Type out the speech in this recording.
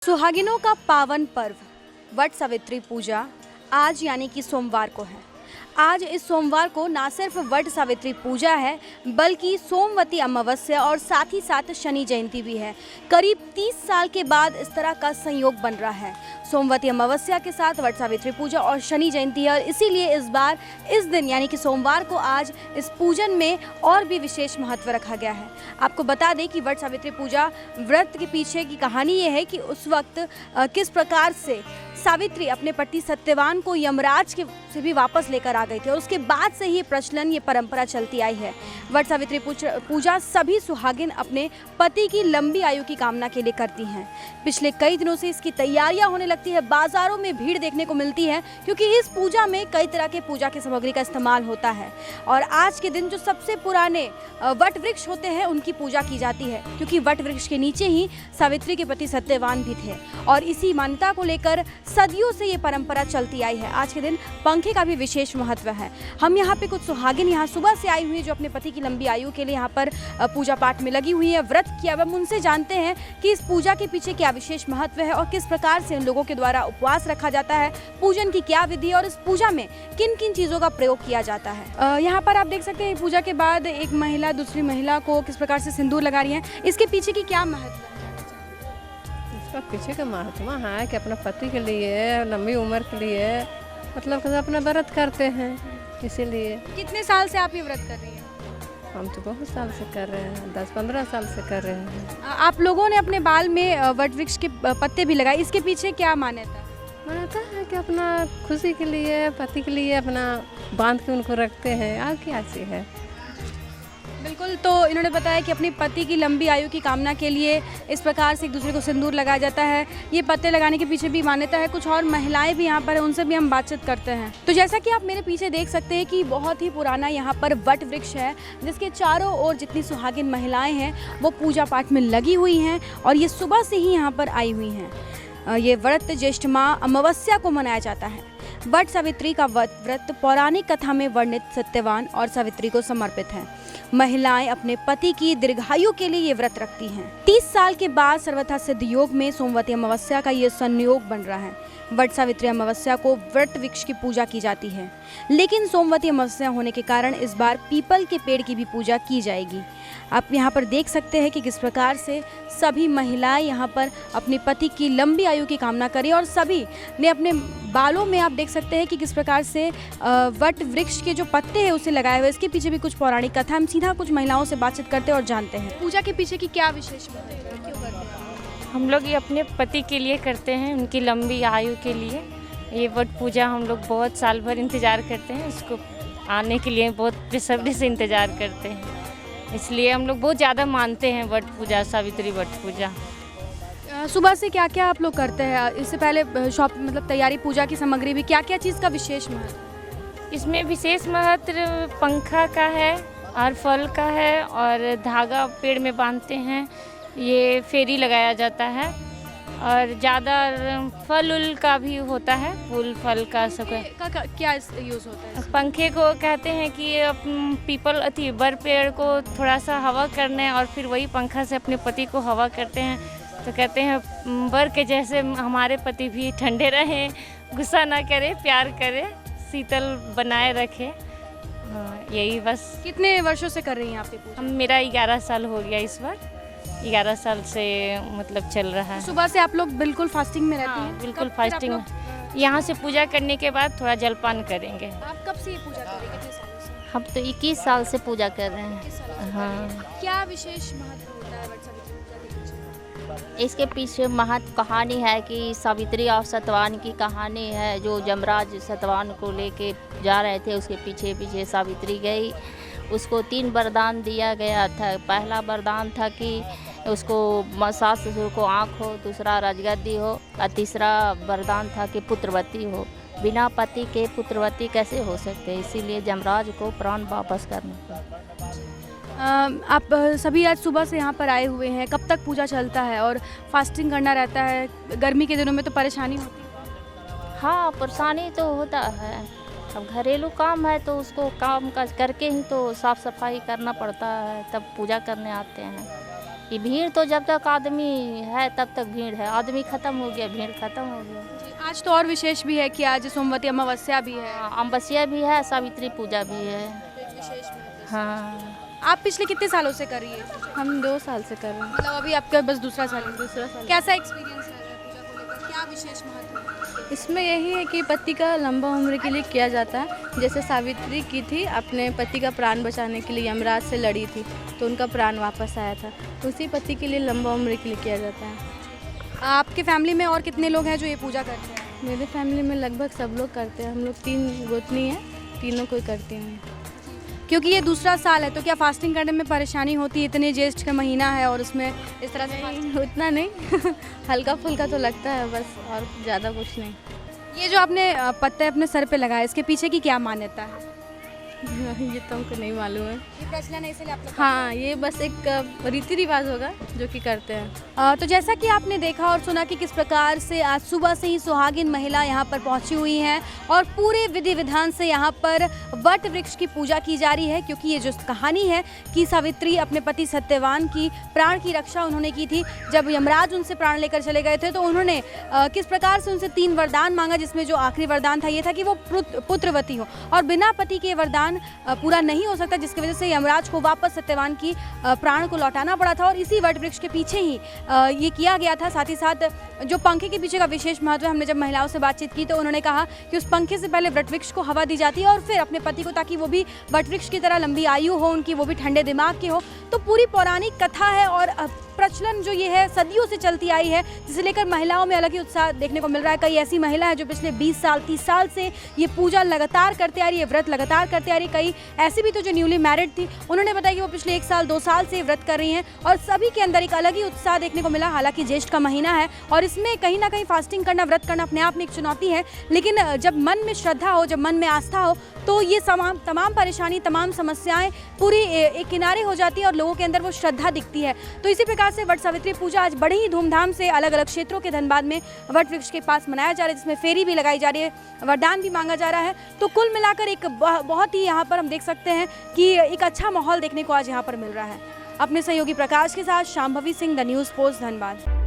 सुहागिनों का पावन पर्व वट सावित्री पूजा आज यानी कि सोमवार को है। आज इस सोमवार को ना सिर्फ वट सावित्री पूजा है बल्कि सोमवती अमावस्या और साथ ही साथ शनि जयंती भी है। करीब 30 साल के बाद इस तरह का संयोग बन रहा है। सोमवती अमावस्या के साथ वट सावित्री पूजा और शनि जयंती है और इसीलिए इस बार इस दिन यानी कि सोमवार को आज इस पूजन में और भी विशेष महत्व रखा गया है। आपको बता दें कि वट सावित्री पूजा व्रत के पीछे की कहानी ये है कि उस वक्त किस प्रकार से सावित्री अपने पति सत्यवान को यमराज के से भी वापस लेकर आ गई थी और उसके बाद से ही प्रचलन ये परंपरा चलती आई है। वट सावित्री पूजा सभी सुहागिन अपने पति की लंबी आयु की कामना के लिए करती हैं। पिछले कई दिनों से इसकी तैयारियां होने लगती है, बाजारों में भीड़ देखने को मिलती है क्योंकि इस पूजा में कई तरह के पूजा की सामग्री का इस्तेमाल होता है। और आज के दिन जो सबसे पुराने वट वृक्ष होते हैं उनकी पूजा की जाती है क्योंकि वट वृक्ष के नीचे ही सावित्री के पति सत्यवान भी थे और इसी मान्यता को लेकर सदियों से ये परंपरा चलती आई है। आज के दिन पंखे का भी विशेष महत्व है। हम यहाँ पे कुछ सुहागिन यहाँ सुबह से आई हुई है जो अपने पति की लंबी आयु के लिए यहाँ पर पूजा पाठ में लगी हुई है, व्रत किया। अब हम उनसे जानते हैं कि इस पूजा के पीछे क्या विशेष महत्व है और किस प्रकार से इन लोगों के द्वारा उपवास रखा जाता है, पूजन की क्या विधि और इस पूजा में किन किन चीज़ों का प्रयोग किया जाता है। यहाँ पर आप देख सकते हैं पूजा के बाद एक महिला दूसरी महिला को किस प्रकार से सिंदूर लगा रही है, इसके पीछे की क्या महत्व है? इसका पीछे का महत्व है कि अपना पति के लिए लंबी उम्र के लिए मतलब कि अपना व्रत करते हैं। इसीलिए कितने साल से आप ये व्रत कर रही हैं? हम तो बहुत साल से कर रहे हैं, 10-15 साल से कर रहे हैं। आप लोगों ने अपने बाल में वट वृक्ष के पत्ते भी लगाए, इसके पीछे क्या मान्यता? मानता है कि अपना खुशी के लिए पति के लिए अपना बांध के उनको रखते हैं। और क्या सी है। बिल्कुल, तो इन्होंने बताया कि अपने पति की लंबी आयु की कामना के लिए इस प्रकार से एक दूसरे को सिंदूर लगाया जाता है। ये पत्ते लगाने के पीछे भी मान्यता है। कुछ और महिलाएं भी यहाँ पर हैं, उनसे भी हम बातचीत करते हैं। तो जैसा कि आप मेरे पीछे देख सकते हैं कि बहुत ही पुराना यहाँ पर वट वृक्ष है जिसके चारों ओर जितनी सुहागिन महिलाएं हैं वो पूजा पाठ में लगी हुई हैं और ये सुबह से ही यहाँ पर आई हुई हैं। ये व्रत ज्येष्ठ माह अमावस्या को मनाया जाता है। वट सावित्री का व्रत पौराणिक कथा में वर्णित सत्यवान और सावित्री को समर्पित है। महिलाएं अपने पति की दीर्घायु के लिए ये व्रत रखती हैं। 30 साल के बाद सर्वथा सिद्ध योग में सोमवती अमावस्या का ये संयोग बन रहा है। वट सावित्री अमावस्या को वट वृक्ष की पूजा की जाती है, लेकिन सोमवती अमावस्या होने के कारण इस बार पीपल के पेड़ की भी पूजा की जाएगी। आप यहाँ पर देख सकते हैं कि किस प्रकार से सभी महिलाएं यहाँ पर अपने पति की लंबी आयु की कामना करी और सभी ने अपने बालों में आप देख सकते हैं कि किस प्रकार से वट वृक्ष के जो पत्ते हैं उसे लगाए हुए। इसके पीछे भी कुछ पौराणिक कथा, हम सीधा कुछ महिलाओं से बातचीत करते हैं और जानते हैं पूजा के पीछे की क्या विशेष महत्व है, क्यों करते हैं? हम लोग ये अपने पति के लिए करते हैं, उनकी लंबी आयु के लिए। ये वट पूजा हम लोग बहुत साल भर इंतज़ार करते हैं, इसको आने के लिए बहुत बेसब्री से इंतज़ार करते हैं। इसलिए हम लोग बहुत ज़्यादा मानते हैं वट पूजा, सावित्री वट पूजा। सुबह से क्या क्या आप लोग करते हैं? इससे पहले शॉप मतलब तैयारी पूजा की सामग्री भी क्या क्या चीज़ का विशेष महत्व? इसमें विशेष महत्व पंखा का है और फल का है और धागा पेड़ में बांधते हैं। ये फेरी लगाया जाता है और ज़्यादा फल उल का भी होता है, फूल फल का सब क्या यूज़ होता है? पंखे को कहते हैं कि पीपल बर पेड़ को थोड़ा सा हवा करने और फिर वही पंखा से अपने पति को हवा करते हैं। तो कहते हैं बर के जैसे हमारे पति भी ठंडे रहें, गुस्सा ना करे, प्यार करे, शीतल बनाए रखे। यही बस। कितने वर्षों से कर रही हैं आप ये पूजा? मेरा 11 साल हो गया इस बार, 11 साल से मतलब चल रहा है। सुबह से आप लोग बिल्कुल फास्टिंग में रहती हैं? बिल्कुल फास्टिंग। यहाँ से पूजा करने के बाद थोड़ा जलपान करेंगे। आप कब से ये पूजा कर रही हैं? कितने सालों से? हम तो 21 साल से पूजा कर रहे हैं। हाँ। क्या विशेष महत्व होता है वट सावित्री पूजा के पीछे? इसके पीछे महत्व कहानी है कि सावित्री और सत्यवान की कहानी है। जो यमराज सत्यवान को लेके जा रहे थे उसके पीछे पीछे सावित्री गई। उसको 3 वरदान दिया गया था। पहला वरदान था कि उसको सास ससुर को आँख हो, दूसरा राजगद्दी हो और तीसरा वरदान था कि पुत्रवती हो। बिना पति के पुत्रवती कैसे हो सकते, इसीलिए यमराज को प्राण वापस करना पड़ा। आप सभी आज सुबह से यहाँ पर आए हुए हैं, कब तक पूजा चलता है और फास्टिंग करना रहता है? गर्मी के दिनों में तो परेशानी होती है। हाँ, परेशानी तो होता है। अब घरेलू काम है तो उसको काम काज करके ही तो साफ़ सफाई करना पड़ता है, तब पूजा करने आते हैं। ये भीड़ तो जब तक आदमी है तब तक भीड़ है, आदमी खत्म हो गया भीड़ खत्म हो गया। जी, आज तो और विशेष भी है कि आज सोमवती अमावस्या भी है। हाँ, अमावस्या भी है, सावित्री पूजा भी है। हाँ, आप पिछले कितने सालों से कर रही है? हम 2 साल से कर रहे हैं। मतलब अभी आपका बस दूसरा साल है। दूसरा साल। कैसा एक्सपीरियंस रहा है पूजा को लेकर? क्या विशेष महत्व है? इसमें यही है कि पति का लंबा उम्र के लिए किया जाता है। जैसे सावित्री की थी, अपने पति का प्राण बचाने के लिए यमराज से लड़ी थी, तो उनका प्राण वापस आया था। उसी पति के लिए लंबा उम्र के लिए किया जाता है। आपके फैमिली में और कितने लोग हैं जो ये पूजा करते हैं? मेरे फैमिली में लगभग सब लोग करते हैं। हम लोग 3 गोतनी हैं, तीनों कोई करते हैं। क्योंकि ये दूसरा साल है तो क्या फास्टिंग करने में परेशानी होती है? इतने ज्येष्ठ का महीना है और उसमें इस तरह से नहीं, उतना नहीं हल्का फुल्का तो लगता है बस, और ज़्यादा कुछ नहीं। ये जो आपने पत्ते अपने सर पे लगाए, इसके पीछे की क्या मान्यता है? ये तो हमको नहीं मालूम है। ये प्रचलन है इसलिए आप लोग हाँ, ये बस एक रीति रिवाज होगा जो कि करते हैं। तो जैसा कि आपने देखा और सुना कि किस प्रकार से आज सुबह से ही सुहागिन महिला यहाँ पर पहुँची हुई हैं और पूरे विधि विधान से यहाँ पर वट वृक्ष की पूजा की जा रही है, क्योंकि ये जो कहानी है कि सावित्री अपने पति सत्यवान की प्राण की रक्षा उन्होंने की थी। जब यमराज उनसे प्राण लेकर चले गए थे तो उन्होंने किस प्रकार से उनसे 3 वरदान मांगा, जिसमें जो आखिरी वरदान था ये था कि वो पुत्रवती हो, और बिना पति के वरदान पूरा नहीं हो सकता, जिसकी वजह से यमराज को वापस सत्यवान की प्राण को लौटाना पड़ा था। और इसी वट वृक्ष के पीछे ही ये किया गया था। साथ ही साथ जो पंखे के पीछे का विशेष महत्व है, हमने जब महिलाओं से बातचीत की तो उन्होंने कहा कि उस पंखे से पहले वट वृक्ष को हवा दी जाती है और फिर अपने पति को, ताकि वो भी वट वृक्ष की तरह लंबी आयु हो उनकी, वो भी ठंडे दिमाग के हो। तो पूरी पौराणिक कथा है और प्रचलन जो ये है सदियों से चलती आई है, जिसे लेकर महिलाओं में अलग ही उत्साह देखने को मिल रहा है। कई ऐसी महिला है जो पिछले 20 साल 30 साल से ये पूजा लगातार करते आ रही है, व्रत लगातार करते आ रही है। कई ऐसी भी तो जो न्यूली मैरिड थी, उन्होंने बताया कि वो पिछले 1 साल 2 साल से व्रत कर रही हैं और सभी के अंदर एक अलग ही उत्साह देखने को मिला। हालांकि ज्येष्ठ का महीना है और इसमें कहीं ना कहीं फास्टिंग करना, व्रत करना अपने आप में एक चुनौती है, लेकिन जब मन में श्रद्धा हो, जब मन में आस्था हो, तो ये तमाम परेशानी, तमाम समस्याएं पूरी एक किनारे हो जाती है और लोगों के अंदर वो श्रद्धा दिखती है। तो इसी प्रकार से वट सावित्री पूजा आज बड़े ही धूमधाम से अलग अलग क्षेत्रों के धनबाद में वट वृक्ष के पास मनाया जा रहा है, जिसमें फेरी भी लगाई जा रही है, वरदान भी मांगा जा रहा है। तो कुल मिलाकर एक बहुत ही यहाँ पर हम देख सकते हैं कि एक अच्छा माहौल देखने को आज यहाँ पर मिल रहा है। अपने सहयोगी प्रकाश के साथ Shambhavi Singh, the news post, Dhanbad.